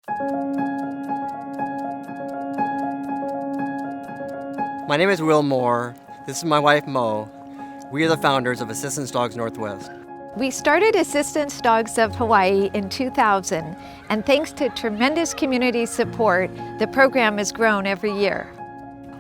My name is Will Moore. This is my wife, Mo. We are the founders of Assistance Dogs Northwest. We started Assistance Dogs of Hawaii in 2000, and thanks to tremendous community support, the program has grown every year.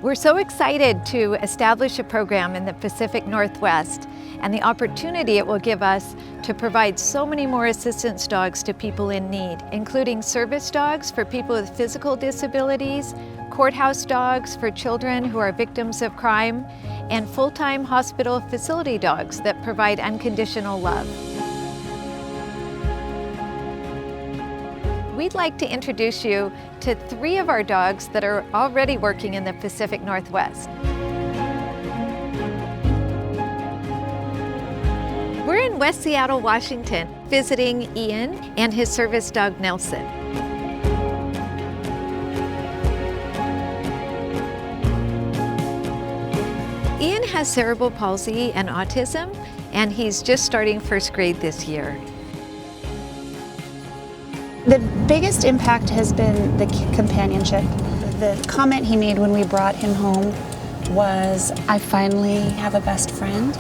We're so excited to establish a program in the Pacific Northwest and the opportunity it will give us to provide so many more assistance dogs to people in need, including service dogs for people with physical disabilities, courthouse dogs for children who are victims of crime, and full-time hospital facility dogs that provide unconditional love. We'd like to introduce you to 3 of our dogs that are already working in the Pacific Northwest. We're in West Seattle, Washington, visiting Ian and his service dog, Nelson. Ian has cerebral palsy and autism, and he's just starting first grade this year. The biggest impact has been the companionship. The comment he made when we brought him home was, "I finally have a best friend."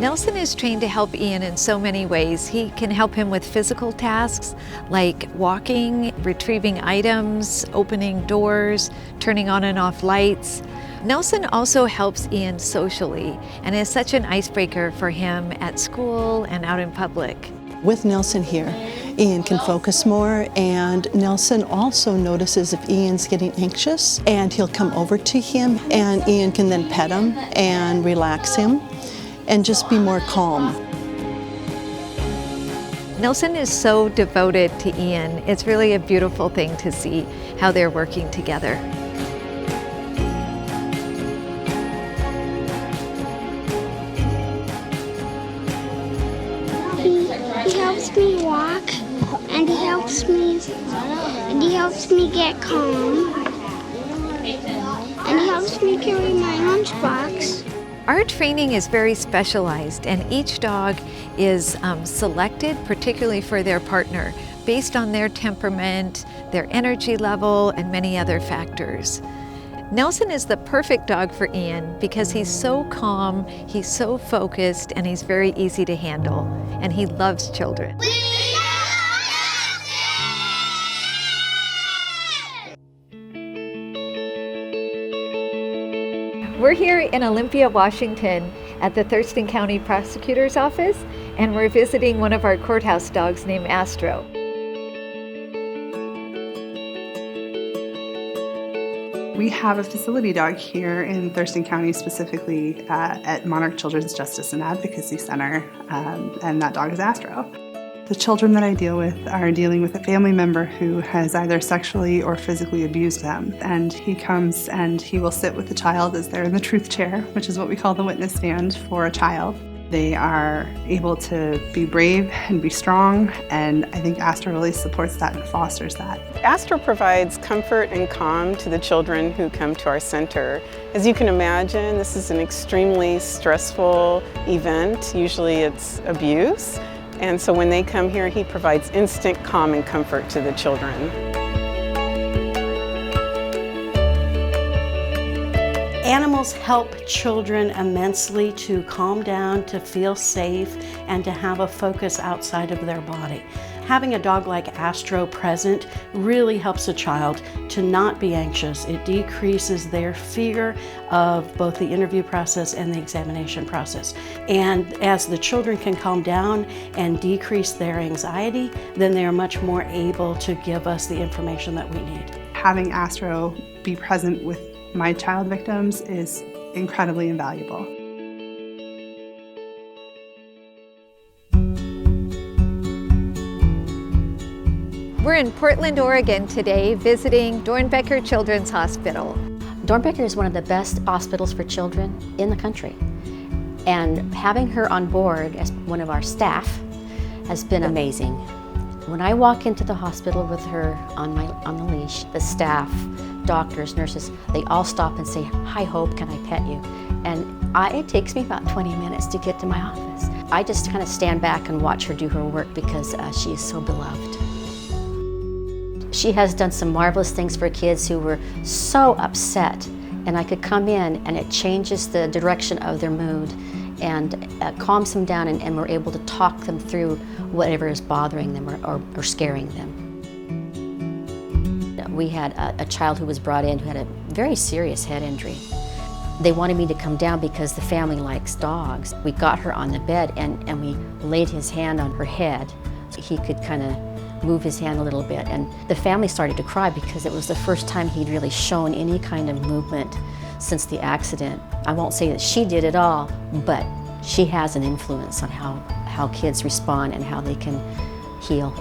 Nelson is trained to help Ian in so many ways. He can help him with physical tasks like walking, retrieving items, opening doors, turning on and off lights. Nelson also helps Ian socially and is such an icebreaker for him at school and out in public. With Nelson here, Ian can focus more, and Nelson also notices if Ian's getting anxious, and he'll come over to him, and Ian can then pet him and relax him and just be more calm. Nelson is so devoted to Ian. It's really a beautiful thing to see how they're working together. He helps me walk, and he helps me get calm, and he helps me carry my lunchbox. Our training is very specialized, and each dog is selected particularly for their partner based on their temperament, their energy level, and many other factors. Nelson is the perfect dog for Ian because he's so calm, he's so focused, and he's very easy to handle, and he loves children. We're here in Olympia, Washington at the Thurston County Prosecutor's Office, and we're visiting one of our courthouse dogs named Astro. We have a facility dog here in Thurston County, specifically at Monarch Children's Justice and Advocacy Center, and that dog is Astro. The children that I deal with are dealing with a family member who has either sexually or physically abused them, and he comes and he will sit with the child as they're in the truth chair, which is what we call the witness stand for a child. They are able to be brave and be strong, and I think Astro really supports that and fosters that. Astro provides comfort and calm to the children who come to our center. As you can imagine, this is an extremely stressful event. Usually it's abuse. And so when they come here, he provides instant calm and comfort to the children. Animals help children immensely to calm down, to feel safe, and to have a focus outside of their body. Having a dog like Astro present really helps a child to not be anxious. It decreases their fear of both the interview process and the examination process. And as the children can calm down and decrease their anxiety, then they're much more able to give us the information that we need. Having Astro be present with my child victims is incredibly invaluable. We're in Portland, Oregon today visiting Dornbecker Children's Hospital. Dornbecker is one of the best hospitals for children in the country. And having her on board as one of our staff has been amazing. When I walk into the hospital with her on the leash, the staff, doctors, nurses, they all stop and say, "Hi Hope, can I pet you?" And it takes me about 20 minutes to get to my office. I just kind of stand back and watch her do her work because she is so beloved. She has done some marvelous things for kids who were so upset, and I could come in and it changes the direction of their mood and calms them down, and we're able to talk them through whatever is bothering them or scaring them. We had a child who was brought in who had a very serious head injury. They wanted me to come down because the family likes dogs. We got her on the bed and we laid his hand on her head so he could kind of move his hand a little bit. And the family started to cry because it was the first time he'd really shown any kind of movement since the accident. I won't say that she did it all, but she has an influence on how kids respond and how they can heal.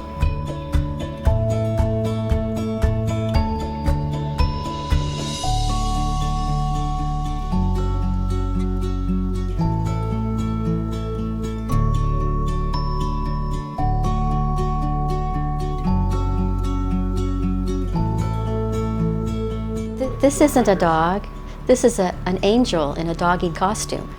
This isn't a dog. This is an angel in a doggy costume.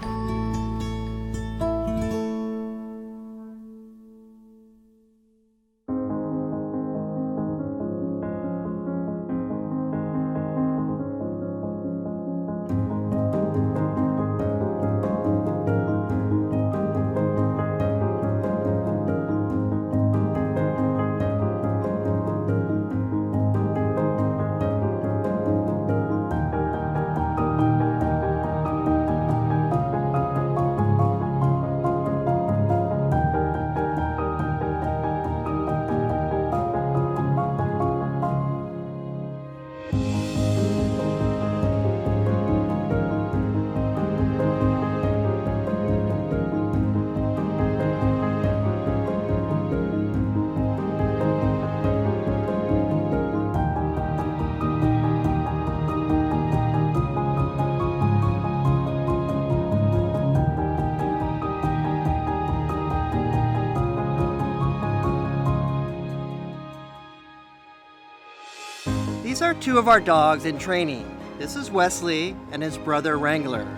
These are two of our dogs in training. This is Wesley and his brother Wrangler.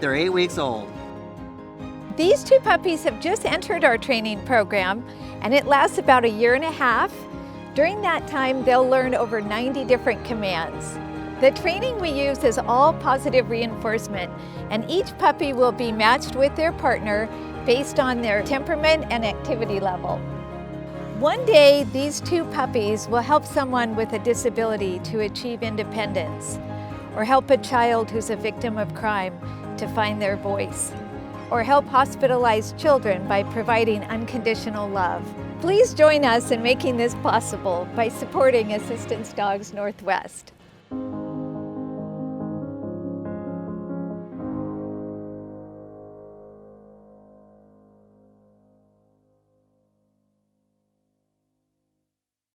They're 8 weeks old. These two puppies have just entered our training program, and it lasts about 1.5 years. During that time, they'll learn over 90 different commands. The training we use is all positive reinforcement, and each puppy will be matched with their partner based on their temperament and activity level. One day, these two puppies will help someone with a disability to achieve independence, or help a child who's a victim of crime to find their voice, or help hospitalized children by providing unconditional love. Please join us in making this possible by supporting Assistance Dogs Northwest.